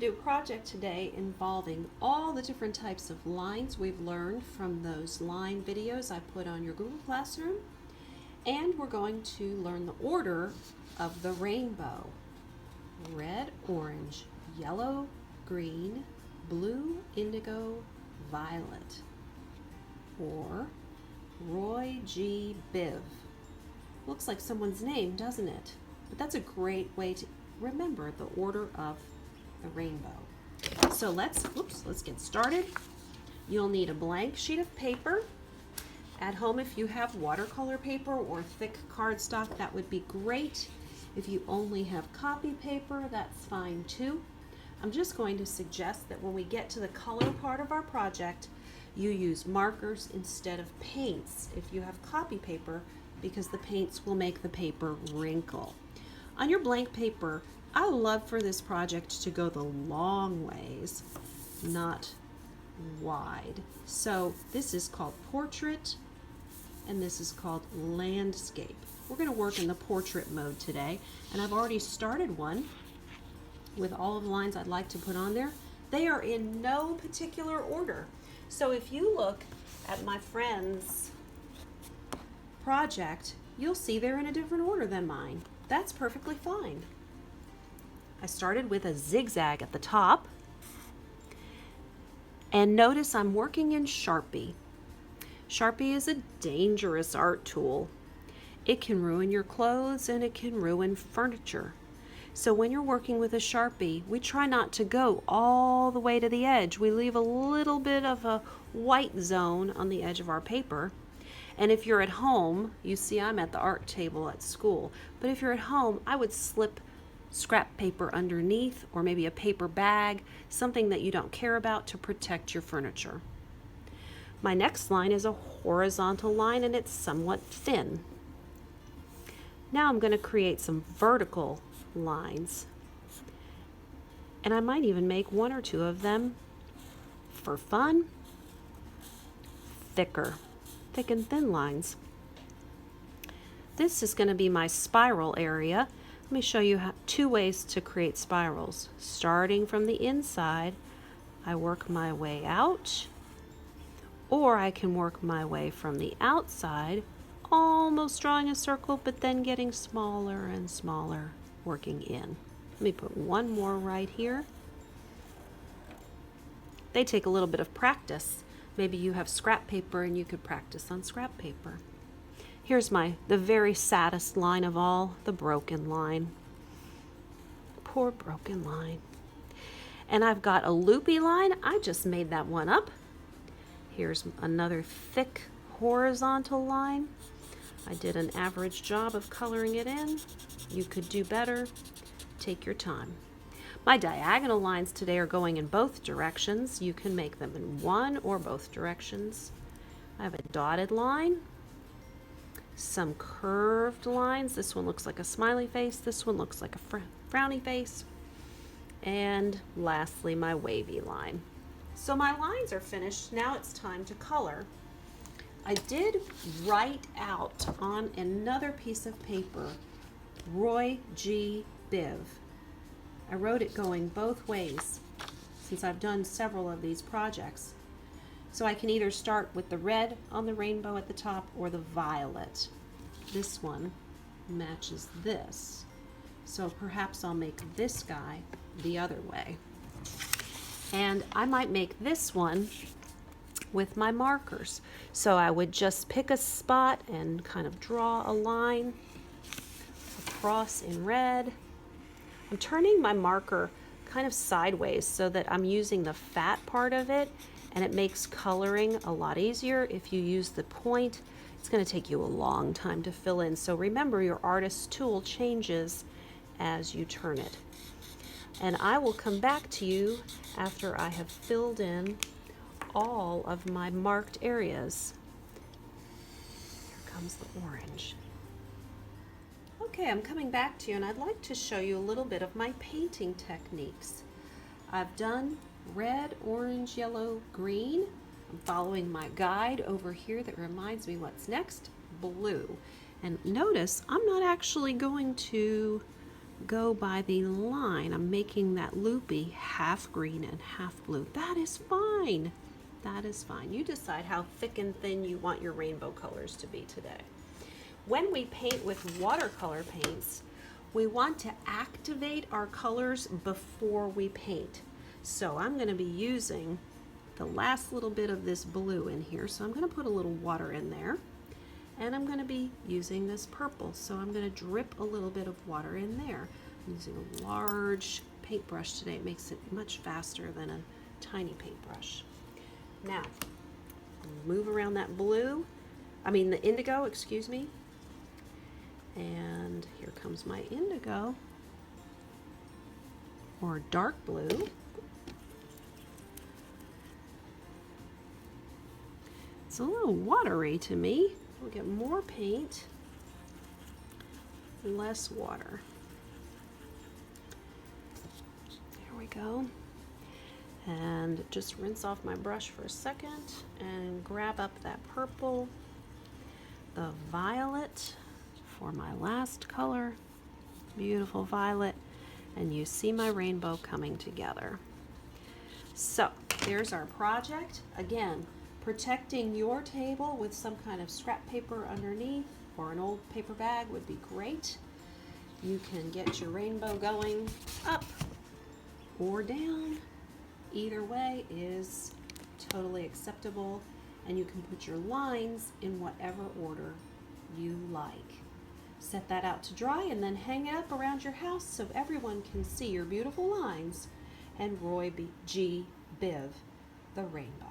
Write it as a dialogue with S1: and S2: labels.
S1: do a project today involving all the different types of lines we've learned from those line videos I put on your Google Classroom. And we're going to learn the order of the rainbow. Red, orange, yellow, green, blue, indigo, violet. Or Roy G. Biv. Looks like someone's name, doesn't it? But that's a great way to remember the order of the rainbow. So let's get started. You'll need a blank sheet of paper. At home, if you have watercolor paper or thick cardstock, that would be great. If you only have copy paper, that's fine too. I'm just going to suggest that when we get to the color part of our project, you use markers instead of paints if you have copy paper, because the paints will make the paper wrinkle. On your blank paper, I love for this project to go the long ways, not wide. So this is called portrait, and this is called landscape. We're going to work in the portrait mode today, and I've already started one with all of the lines I'd like to put on there. They are in no particular order. So if you look at my friend's project, you'll see they're in a different order than mine. That's perfectly fine. I started with a zigzag at the top, and notice I'm working in Sharpie. Sharpie is a dangerous art tool. It can ruin your clothes and it can ruin furniture. So when you're working with a Sharpie, we try not to go all the way to the edge. We leave a little bit of a white zone on the edge of our paper. And if you're at home, you see I'm at the art table at school, but if you're at home, I would slip scrap paper underneath, or maybe a paper bag, something that you don't care about, to protect your furniture. My next line is a horizontal line, and it's somewhat thin. Now I'm going to create some vertical lines, and I might even make one or two of them for fun, thick and thin lines. This is going to be my spiral area. Let me show you two ways to create spirals. Starting from the inside, I work my way out, or I can work my way from the outside, almost drawing a circle, but then getting smaller and smaller, working in. Let me put one more right here. They take a little bit of practice. Maybe you have scrap paper and you could practice on scrap paper. Here's the very saddest line of all, the broken line. Poor broken line. And I've got a loopy line. I just made that one up. Here's another thick horizontal line. I did an average job of coloring it in. You could do better. Take your time. My diagonal lines today are going in both directions. You can make them in one or both directions. I have a dotted line, some curved lines. This one looks like a smiley face. This one looks like a frowny face. And lastly, my wavy line. So my lines are finished. Now it's time to color. I did write out on another piece of paper, Roy G. Biv. I wrote it going both ways since I've done several of these projects. So I can either start with the red on the rainbow at the top or the violet. This one matches this. So perhaps I'll make this guy the other way. And I might make this one with my markers. So I would just pick a spot and kind of draw a line across in red. I'm turning my marker kind of sideways so that I'm using the fat part of it, and it makes coloring a lot easier. If you use the point, it's going to take you a long time to fill in. So remember, your artist's tool changes as you turn it. And I will come back to you after I have filled in all of my marked areas. Here comes the orange. Okay, I'm coming back to you, and I'd like to show you a little bit of my painting techniques. I've done red, orange, yellow, green. I'm following my guide over here that reminds me what's next, blue. And notice I'm not actually going to go by the line. I'm making that loopy half green and half blue. That is fine. That is fine. You decide how thick and thin you want your rainbow colors to be today. When we paint with watercolor paints, we want to activate our colors before we paint. So I'm going to be using the last little bit of this blue in here. So I'm going to put a little water in there. And I'm going to be using this purple. So I'm going to drip a little bit of water in there. I'm using a large paintbrush today. It makes it much faster than a tiny paintbrush. Now, move around that blue, the indigo, excuse me. And here comes my indigo, or dark blue. It's a little watery to me. We'll get more paint, less water. There we go. And just rinse off my brush for a second and grab up that purple, the violet for my last color, beautiful violet, and you see my rainbow coming together. So there's our project. Again, protecting your table with some kind of scrap paper underneath or an old paper bag would be great. You can get your rainbow going up or down. Either way is totally acceptable, and you can put your lines in whatever order you like. Set that out to dry and then hang it up around your house so everyone can see your beautiful lines and Roy G. Biv, the rainbow.